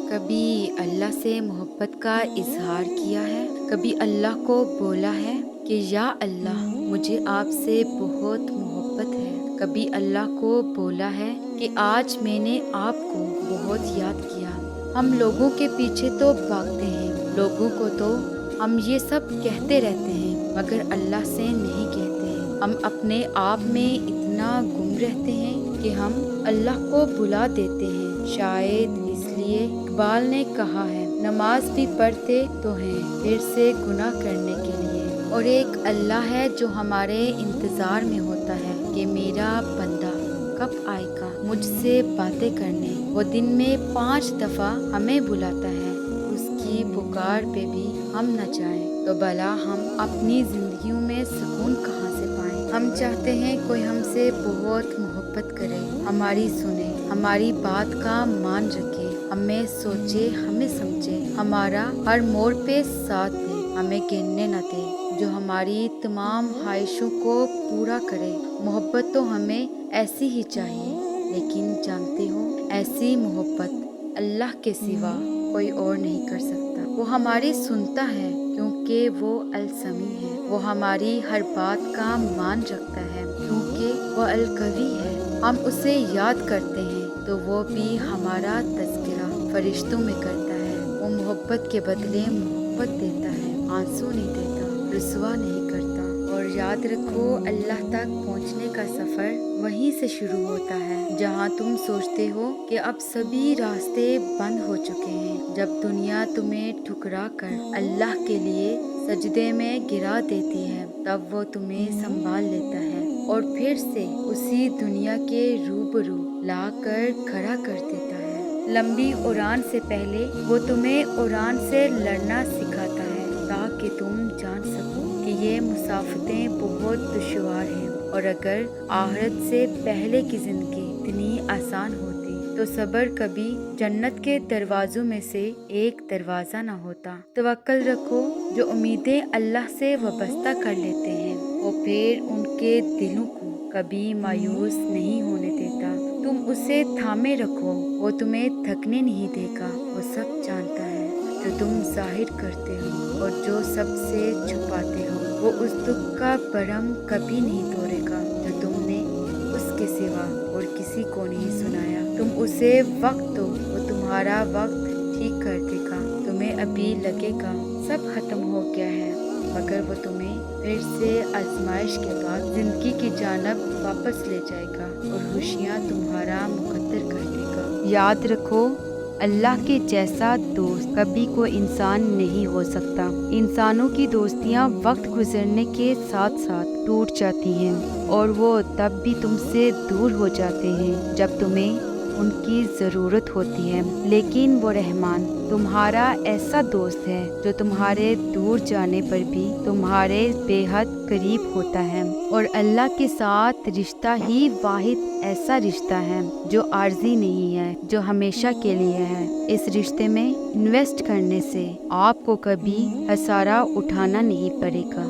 کبھی اللہ سے محبت کا اظہار کیا ہے؟ کبھی اللہ کو بولا ہے کہ یا اللہ مجھے آپ سے بہت محبت ہے؟ کبھی اللہ کو بولا ہے کہ آج میں نے آپ کو بہت یاد کیا؟ ہم لوگوں کے پیچھے تو بھاگتے ہیں، لوگوں کو تو ہم یہ سب کہتے رہتے ہیں، مگر اللہ سے نہیں کہتے ہیں۔ ہم اپنے آپ میں اتنا گم رہتے ہیں کہ ہم اللہ کو بھلا دیتے ہیں۔ شاید اس لیے اقبال نے کہا ہے، نماز بھی پڑھتے تو ہیں پھر سے گناہ کرنے کے لیے، اور ایک اللہ ہے جو ہمارے انتظار میں ہوتا ہے کہ میرا بندہ کب آئے گا مجھ سے باتیں کرنے۔ وہ دن میں 5 دفعہ ہمیں بلاتا ہے، اس کی پکار پہ بھی ہم نہ جائیں تو بھلا ہم اپنی زندگیوں میں سکون کہاں سے پائیں؟ ہم چاہتے ہیں کوئی ہم سے بہت محبت کرے، ہماری سنے، ہماری بات کا مان رکھے، ہمیں سوچے، ہمیں سمجھے، ہمارا ہر موڑ پہ ساتھ دے، ہمیں گرنے نہ دے، جو ہماری تمام خواہشوں کو پورا کرے۔ محبت تو ہمیں ایسی ہی چاہیے، لیکن جانتے ہو ایسی محبت اللہ کے سوا کوئی اور نہیں کر سکتا۔ وہ ہماری سنتا ہے کیونکہ وہ السمیع ہے، وہ ہماری ہر بات کا مان رکھتا ہے کیونکہ وہ القوی ہے۔ ہم اسے یاد کرتے ہیں تو وہ بھی ہمارا تذکرہ فرشتوں میں کرتا ہے۔ وہ محبت کے بدلے محبت دیتا ہے، آنسو نہیں دیتا، رسوا نہیں کرتا۔ اور یاد رکھو، اللہ تک پہنچنے کا سفر وہیں سے شروع ہوتا ہے جہاں تم سوچتے ہو کہ اب سبھی راستے بند ہو چکے ہیں۔ جب دنیا تمہیں ٹھکرا کر اللہ کے لیے سجدے میں گرا دیتی ہے، تب وہ تمہیں سنبھال لیتا ہے اور پھر سے اسی دنیا کے روبرو لا کر کھڑا کر دیتا ہے۔ لمبی اڑان سے پہلے وہ تمہیں اڑان سے لڑنا سکھاتا ہے تاکہ تم جان سکو کہ یہ مسافتیں بہت دشوار ہیں، اور اگر آخرت سے پہلے کی زندگی اتنی آسان ہوتی تو صبر کبھی جنت کے دروازوں میں سے ایک دروازہ نہ ہوتا۔ توکل رکھو، جو امیدیں اللہ سے وابستہ کر لیتے ہیں وہ پھر ان کے دلوں کو کبھی مایوس نہیں ہونے دیتا۔ تم اسے تھامے رکھو، وہ تمہیں تھکنے نہیں دے گا۔ وہ سب جانتا ہے جو تم ظاہر کرتے ہو اور جو سب سے چھپاتے ہو۔ وہ اس دکھ کا برہم کبھی نہیں توڑے گا جو تم نے اس کے سوا اور کسی کو نہیں سنایا۔ تم اسے وقت دو، وہ تمہارا وقت ٹھیک کر دے گا۔ تمہیں ابھی لگے گا سب ختم ہو گیا ہے، مگر وہ تمہیں پھر سے آزمائش کے بعد زندگی کی جانب واپس لے جائے گا اور خوشیاں تمہارا مقدر کر دے گا۔ یاد رکھو، اللہ کے جیسا دوست کبھی کوئی انسان نہیں ہو سکتا۔ انسانوں کی دوستیاں وقت گزرنے کے ساتھ ساتھ ٹوٹ جاتی ہیں، اور وہ تب بھی تم سے دور ہو جاتے ہیں جب تمہیں ان کی ضرورت ہوتی ہے، لیکن وہ رحمان تمہارا ایسا دوست ہے جو تمہارے دور جانے پر بھی تمہارے بے حد قریب ہوتا ہے۔ اور اللہ کے ساتھ رشتہ ہی واحد ایسا رشتہ ہے جو عارضی نہیں ہے، جو ہمیشہ کے لیے ہے۔ اس رشتے میں انویسٹ کرنے سے آپ کو کبھی خسارہ اٹھانا نہیں پڑے گا۔